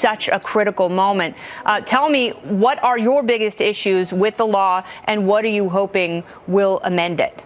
such a critical moment. Tell me, what are your biggest issues with the law, and what are you hoping will amend it?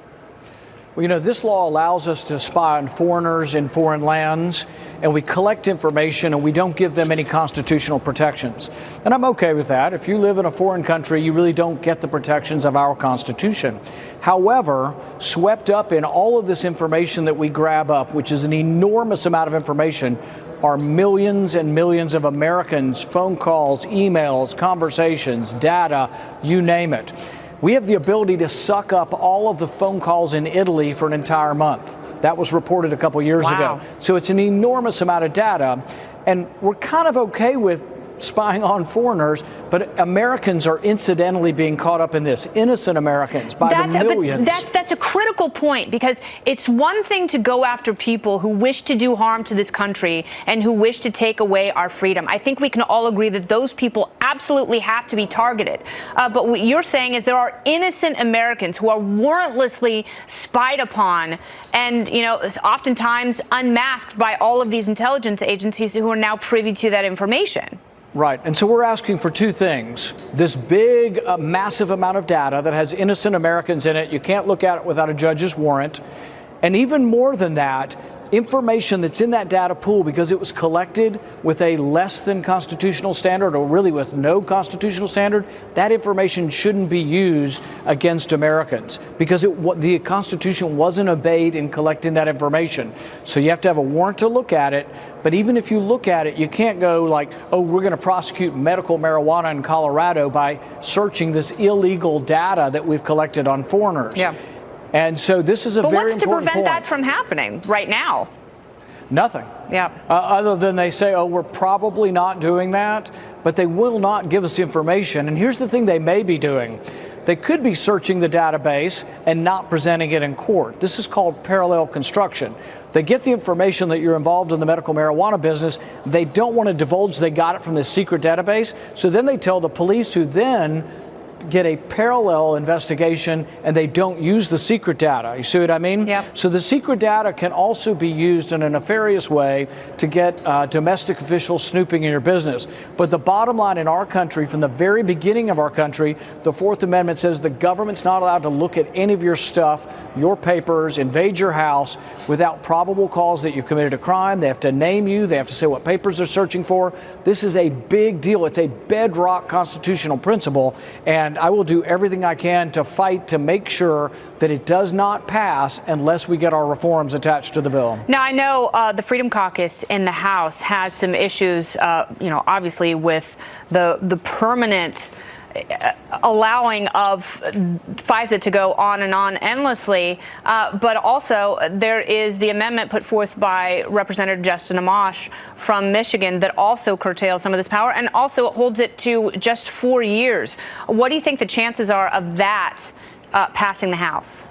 Well, you know, this law allows us to spy on foreigners in foreign lands, and we collect information and we don't give them any constitutional protections. And I'm okay with that. If you live in a foreign country, you really don't get the protections of our Constitution. However, swept up in all of this information that we grab up, which is an enormous amount of information, are millions and millions of Americans' phone calls, emails, conversations, data, you name it. We have the ability to suck up all of the phone calls in Italy for an entire month. That was reported a couple years ago. So it's an enormous amount of data, and we're kind of okay with spying on foreigners, but Americans are incidentally being caught up in this. Innocent Americans by the millions. That's a critical point, because it's one thing to go after people who wish to do harm to this country and who wish to take away our freedom. I think we can all agree that those people absolutely have to be targeted. But what you're saying is there are innocent Americans who are warrantlessly spied upon and, you know, oftentimes unmasked by all of these intelligence agencies who are now privy to that information. Right. And so we're asking for two things. This big, massive amount of data that has innocent Americans in it. You can't look at it without a judge's warrant. And even more than that, information that's in that data pool, because it was collected with a less than constitutional standard, or really with no constitutional standard, that information shouldn't be used against Americans, because the Constitution wasn't obeyed in collecting that information. So you have to have a warrant to look at it. But even if you look at it, you can't go like, oh, we're going to prosecute medical marijuana in Colorado by searching this illegal data that we've collected on foreigners. Yeah. And so this is a very important point. But what's to prevent that from happening right now? Nothing. Yeah. Other than they say, oh, we're probably not doing that, but they will not give us the information. And here's the thing they may be doing. They could be searching the database and not presenting it in court. This is called parallel construction. They get the information that you're involved in the medical marijuana business. They don't want to divulge they got it from this secret database. So then they tell the police, who then get a parallel investigation, and they don't use the secret data. You see what I mean? Yep. So the secret data can also be used in a nefarious way to get domestic officials snooping in your business. But the bottom line in our country, from the very beginning of our country, the Fourth Amendment says the government's not allowed to look at any of your stuff, your papers, invade your house without probable cause that you've committed a crime. They have to name you. They have to say what papers they're searching for. This is a big deal. It's a bedrock constitutional principle, and I will do everything I can to fight to make sure that it does not pass unless we get our reforms attached to the bill. Now, I know the Freedom Caucus in the House has some issues, obviously with the permanent allowing of FISA to go on and on endlessly, but also there is the amendment put forth by Representative Justin Amash from Michigan that also curtails some of this power, and also holds it to just 4 years. What do you think the chances are of that passing the House?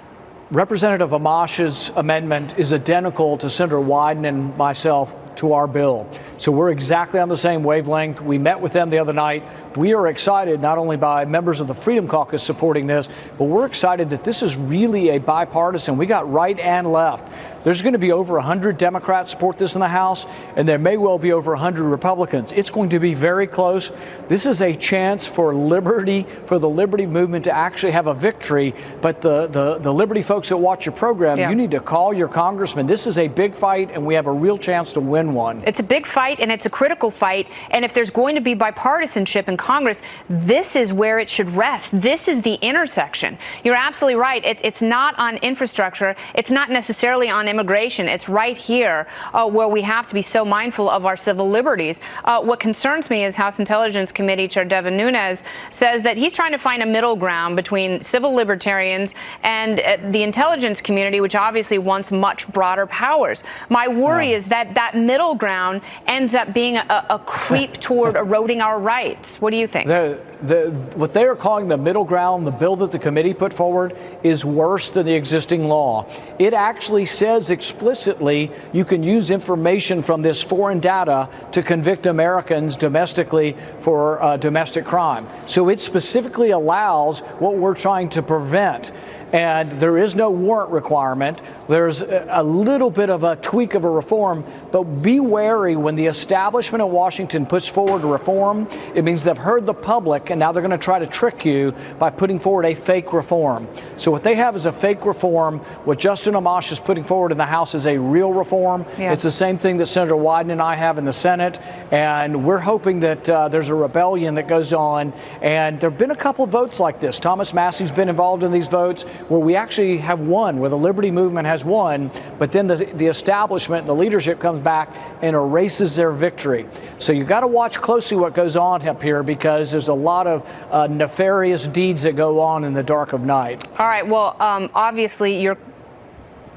Representative Amash's amendment is identical to Senator Wyden and myself to our bill. So we're exactly on the same wavelength. We met with them the other night. We are excited not only by members of the Freedom Caucus supporting this, but we're excited that this is really a bipartisan. We got right and left. There's going to be over 100 Democrats support this in the House, and there may well be over 100 Republicans. It's going to be very close. This is a chance for liberty, for the liberty movement to actually have a victory. But the liberty folks that watch your program, you need to call your congressman. This is a big fight, and we have a real chance to win one. It's a big fight, and it's a critical fight. And if there's going to be bipartisanship in Congress, this is where it should rest. This is the intersection. You're absolutely right. It's not on infrastructure. It's not necessarily on immigration. It's right here where we have to be so mindful of our civil liberties. What concerns me is House Intelligence Committee Chair Devin Nunes says that he's trying to find a middle ground between civil libertarians and the intelligence community, which obviously wants much broader powers. My worry is that that middle ground ends up being a creep toward eroding our rights. What do you think? What they are calling the middle ground, the bill that the committee put forward, is worse than the existing law. It actually says explicitly you can use information from this foreign data to convict Americans domestically for domestic crime. So it specifically allows what we're trying to prevent. and there is no warrant requirement. There's a little bit of a tweak of a reform, but be wary when the establishment in Washington puts forward a reform. It means they've heard the public, and now they're going to try to trick you by putting forward a fake reform. So what they have is a fake reform. What Justin Amash is putting forward in the House is a real reform. Yeah. It's the same thing that Senator Wyden and I have in the Senate, and we're hoping that there's a rebellion that goes on. And there have been a couple of votes like this. Thomas Massey's been involved in these votes where we actually have won, where the Liberty Movement has won, but then the establishment, the leadership comes back and erases their victory. So you've got to watch closely what goes on up here, because there's a lot of nefarious deeds that go on in the dark of night. All right. Well, obviously, your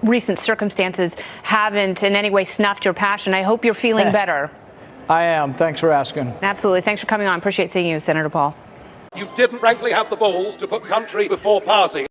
recent circumstances haven't in any way snuffed your passion. I hope you're feeling better. I am. Thanks for asking. Absolutely. Thanks for coming on. Appreciate seeing you, Senator Paul. You didn't frankly have the balls to put country before party.